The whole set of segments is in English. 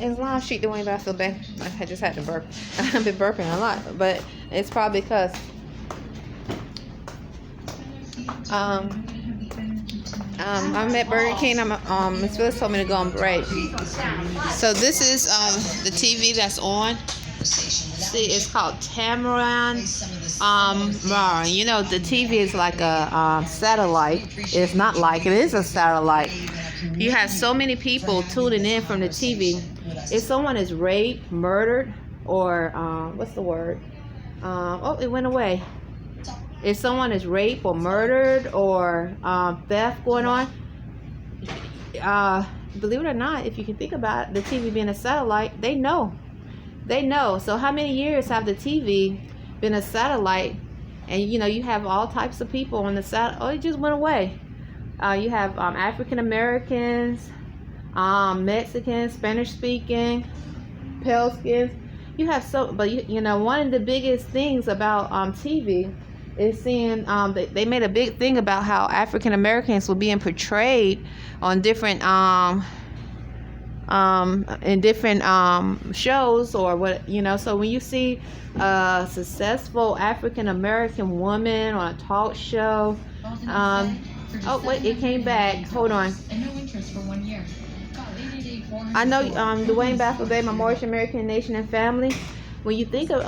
As long as she Dwayne Bey. I just had to burp. I've been burping a lot, but it's probably because I'm at Burger King. Miss Phyllis told me to go on break. So this is the TV that's on. See, it's called Tamaran. You know, the TV is like a satellite. It's not like it is a satellite. You have so many people tuning in from the TV. If someone is raped, murdered, or what's the word? Oh, it went away. If someone is raped or murdered or theft going on, believe it or not, if you can think about it, the TV being a satellite, they know. They know. So how many years have the TV been a satellite? And you know, you have all types of people on the satellite. Oh, it just went away. You have African Americans, Mexicans, Spanish speaking, pale skins. You have but you know, one of the biggest things about TV is seeing they made a big thing about how African Americans were being portrayed on different in different shows or what, you know. So when you see a successful African American woman on a talk show, oh wait, it came back. Hold on. I know Dwayne Bey, Memorial American Nation and Family. When you think of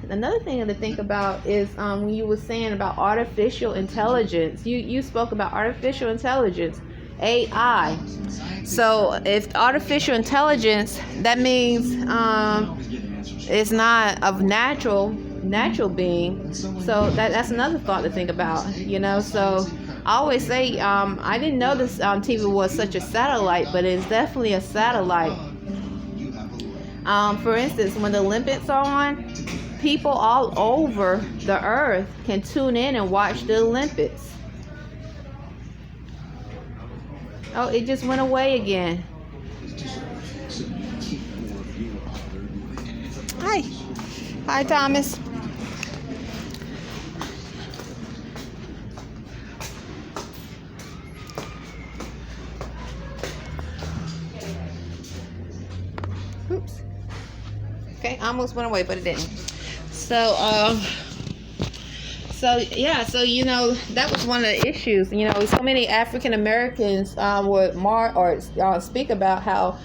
another thing to think about is when you were saying about artificial intelligence, you spoke about artificial intelligence, AI. So if artificial intelligence, that means it's not of natural being. So that's another thought to think about, you know. So I always say I didn't know this TV was such a satellite, but it's definitely a satellite. For instance, when the Olympics are on, people all over the earth can tune in and watch the Olympics. Oh, it just went away again. Hi. Hi, Thomas. Oops. Okay, almost went away, but it didn't. So you know, that was one of the issues. You know, so many African Americans would speak about how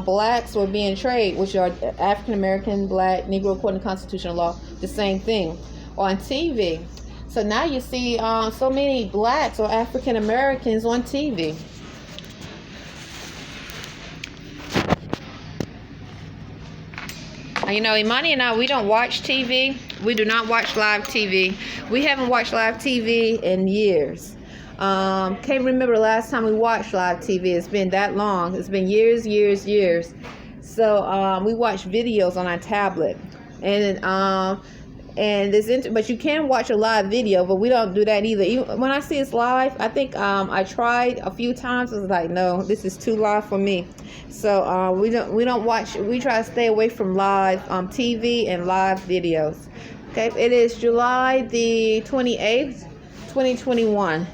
blacks were being traded, which are African American, black, Negro according to constitutional law, the same thing, on TV. So now you see so many blacks or African Americans on TV. You know, Imani and I, we don't watch TV. We do not watch live TV. We haven't watched live TV in years. Can't remember the last time we watched live TV. It's been that long. It's been years. So we watch videos on our tablet, and but you can watch a live video, but we don't do that either. Even when I see it's live, I think I tried a few times. I was like, no, this is too live for me. So we don't watch. We try to stay away from live TV and live videos. Okay, it is July the 28th, 2021.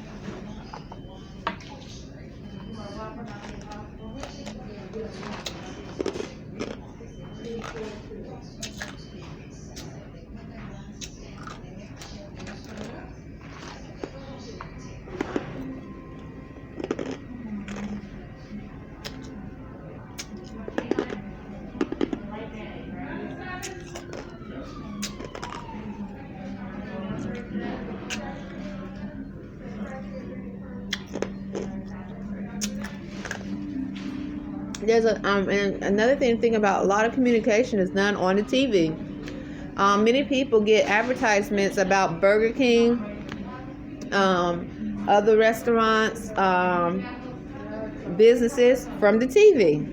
There's and another thing to think about. A lot of communication is done on the TV. Many people get advertisements about Burger King, other restaurants, businesses from the TV.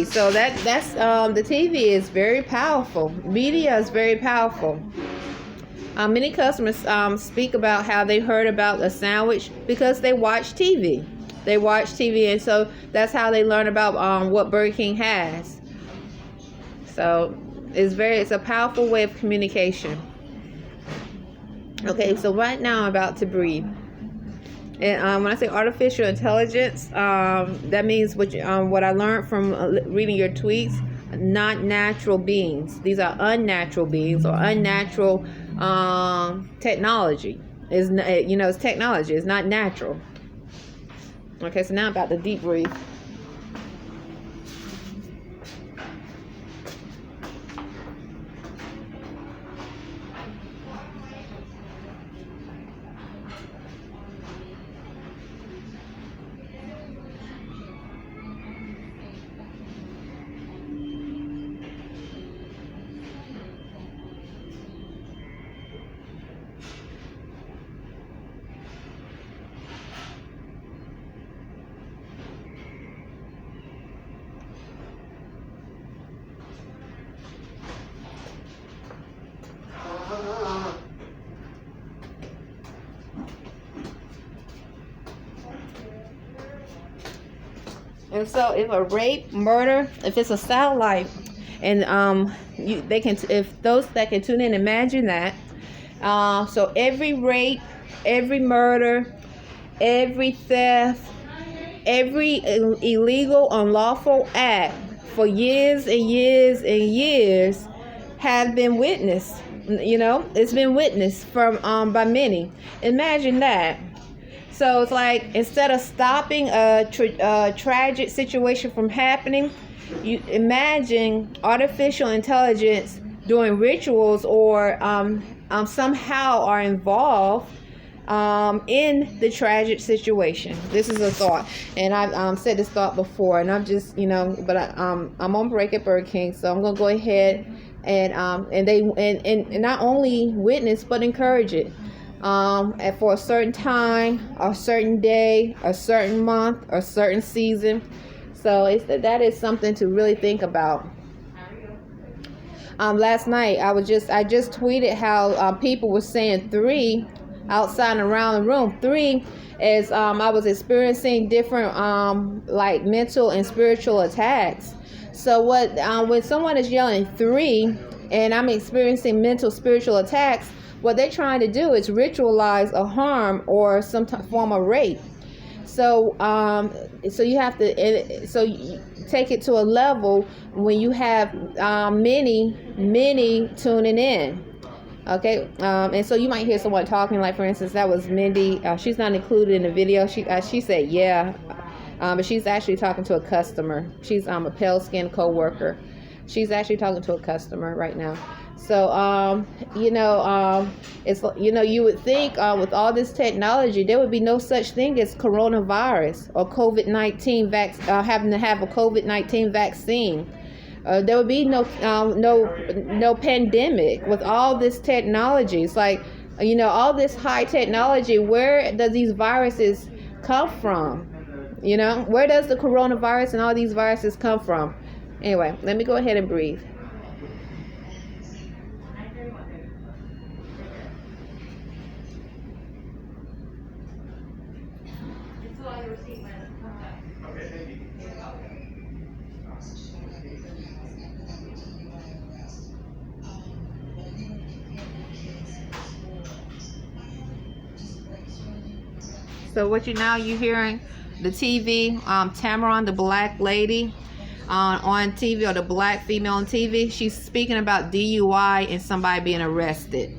So that's the TV is very powerful. Media is very powerful. Many customers speak about how they heard about a sandwich because they watch TV. And so that's how they learn about what Burger King has. So it's a powerful way of communication. Okay, so right now I'm about to breathe. And when I say artificial intelligence, that means what I learned from reading your tweets. Not natural beings. These are unnatural beings or unnatural technology. It's technology. It's not natural. Okay, so now I'm about to deep breathe. And so, if a rape, murder, if it's a satellite, and if those that can tune in, imagine that. So every rape, every murder, every theft, every illegal, unlawful act for years and years and years have been witnessed. It's been witnessed from by many. Imagine that. So it's like, instead of stopping a tragic situation from happening, you imagine artificial intelligence doing rituals or somehow are involved in the tragic situation. This is a thought, and I've said this thought before, and I'm just but I'm on break at Burger King, so I'm gonna go ahead and not only witness but encourage it. And for a certain time, a certain day, a certain month, a certain season. So that is something to really think about. Last night I just tweeted how people were saying 3 outside and around the room. 3 as I was experiencing different like mental and spiritual attacks. So when someone is yelling 3 and I'm experiencing mental spiritual attacks, what they're trying to do is ritualize a harm or some form of rape. So you have to take it to a level when you have many tuning in. Okay, and so you might hear someone talking, like for instance, that was Mindy. She's not included in the video. She said yeah, but she's actually talking to a customer. She's a pale skinned co-worker. She's actually talking to a customer right now. So, it's, you would think with all this technology, there would be no such thing as coronavirus or COVID-19 having to have a COVID-19 vaccine. There would be no pandemic with all this technology. It's like, all this high technology. Where does these viruses come from? Where does the coronavirus and all these viruses come from? Anyway, let me go ahead and breathe. So what you hearing the TV, Tamaron, the black lady on TV, or the black female on TV. She's speaking about DUI and somebody being arrested.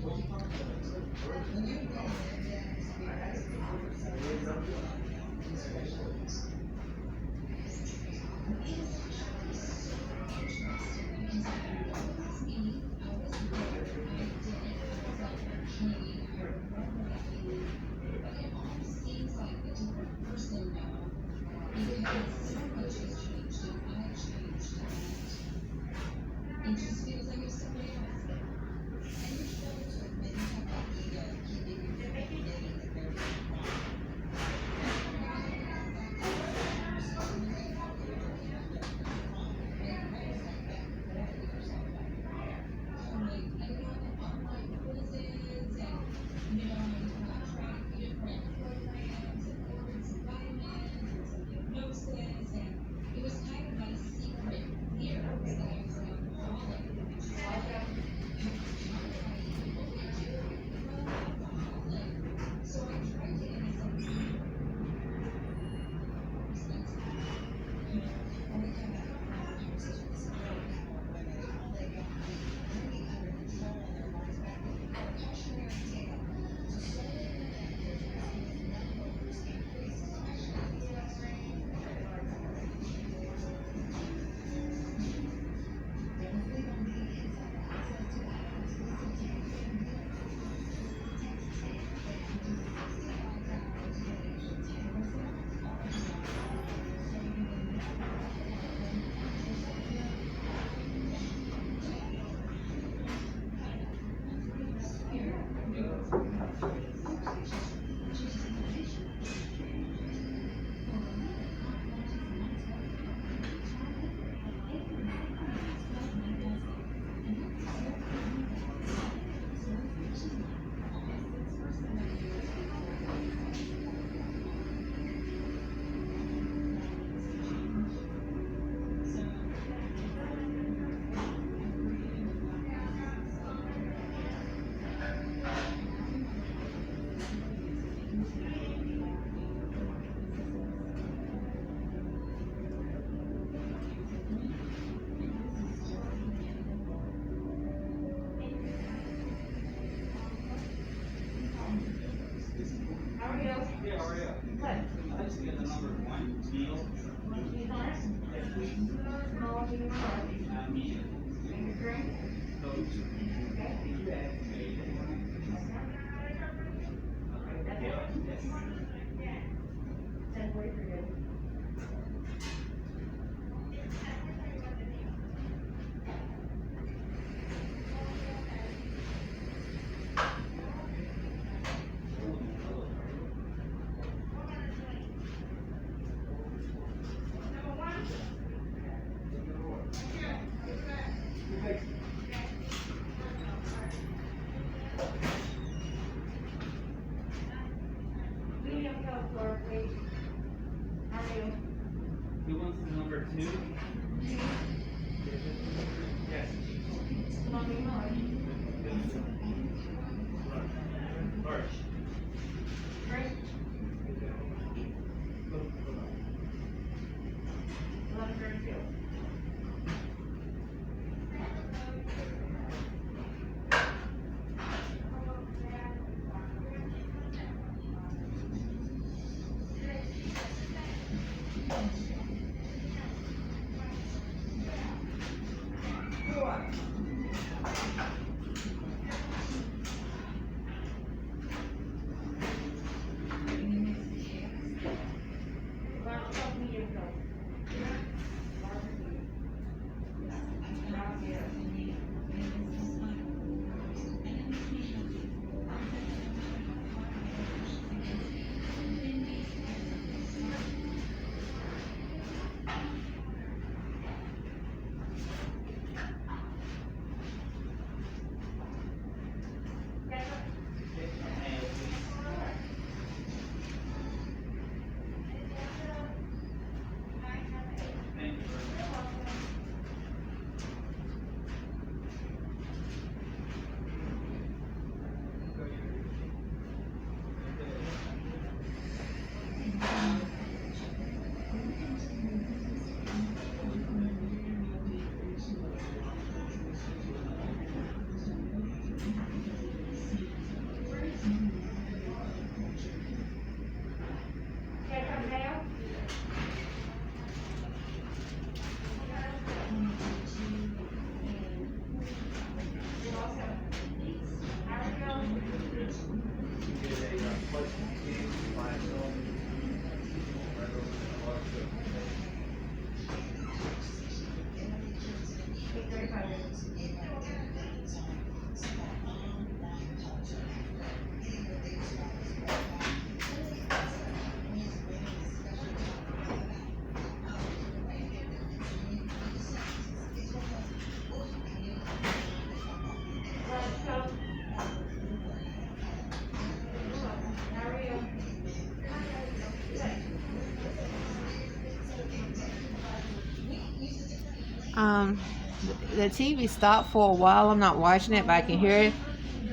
The TV stopped for a while. I'm not watching it, but I can hear it.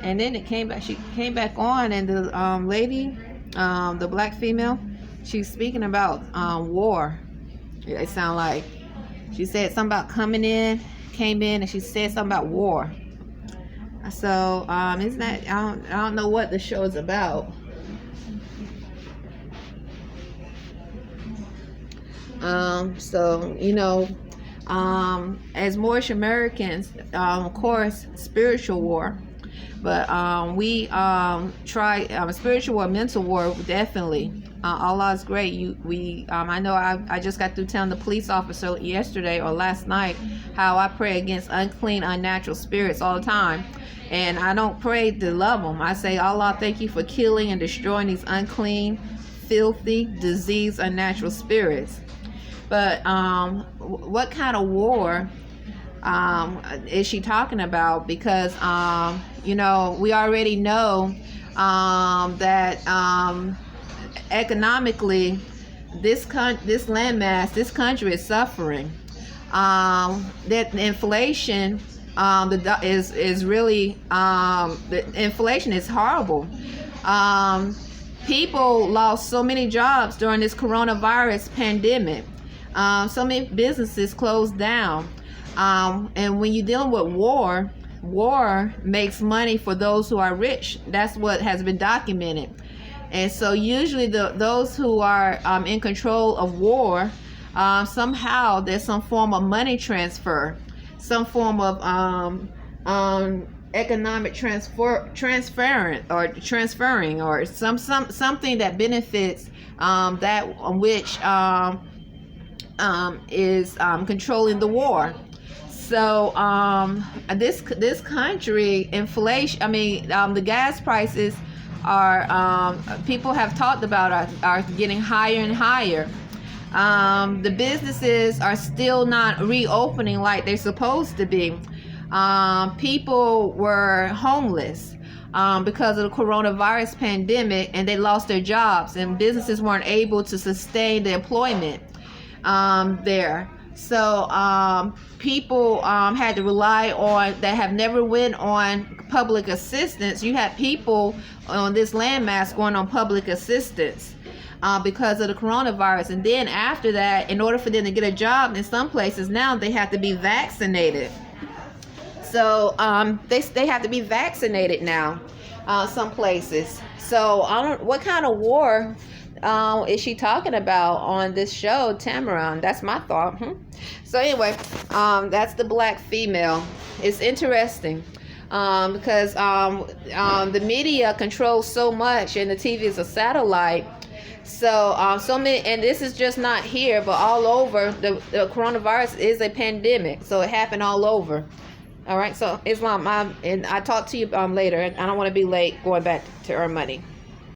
And then it came back. She came back on, and the lady, the black female, she's speaking about war. It sounded like she said something about came in, and she said something about war. So isn't that I don't know what the show is about. So you know. As Moorish Americans, of course, spiritual war, but we try spiritual war, mental war, definitely. Allah is great. I know I just got through telling the police officer yesterday or last night how I pray against unclean, unnatural spirits all the time, and I don't pray to love them. I say, Allah, thank you for killing and destroying these unclean, filthy, diseased, unnatural spirits. But what kind of war is she talking about? Because you know, we already know that economically, this landmass, this country is suffering. That inflation is really the inflation is horrible. People lost so many jobs during this coronavirus pandemic. So many businesses closed down. And when you're dealing with war makes money for those who are rich. That's what has been documented. And so usually those who are in control of war, somehow there's some form of money transfer, some form of economic transferring or something that benefits that which is controlling the war. So this country, inflation, I mean, the gas prices are people have talked about are getting higher and higher. The businesses are still not reopening like they're supposed to be. People were homeless because of the coronavirus pandemic, and they lost their jobs, and businesses weren't able to sustain the employment. there. So people had to rely on, that have never went on public assistance. You had people on this landmass going on public assistance because of the coronavirus. And then after that, in order for them to get a job in some places now, they have to be vaccinated. So they have to be vaccinated now, some places. So I don't, what kind of war is she talking about on this show, Tamron? That's my thought. So anyway, that's the black female. It's interesting because the media controls so much, and the TV is a satellite. So so many, and this is just not here, but all over. The coronavirus is a pandemic, so it happened all over. All right, so Islam, and I talk to you later. I don't want to be late going back to earn money.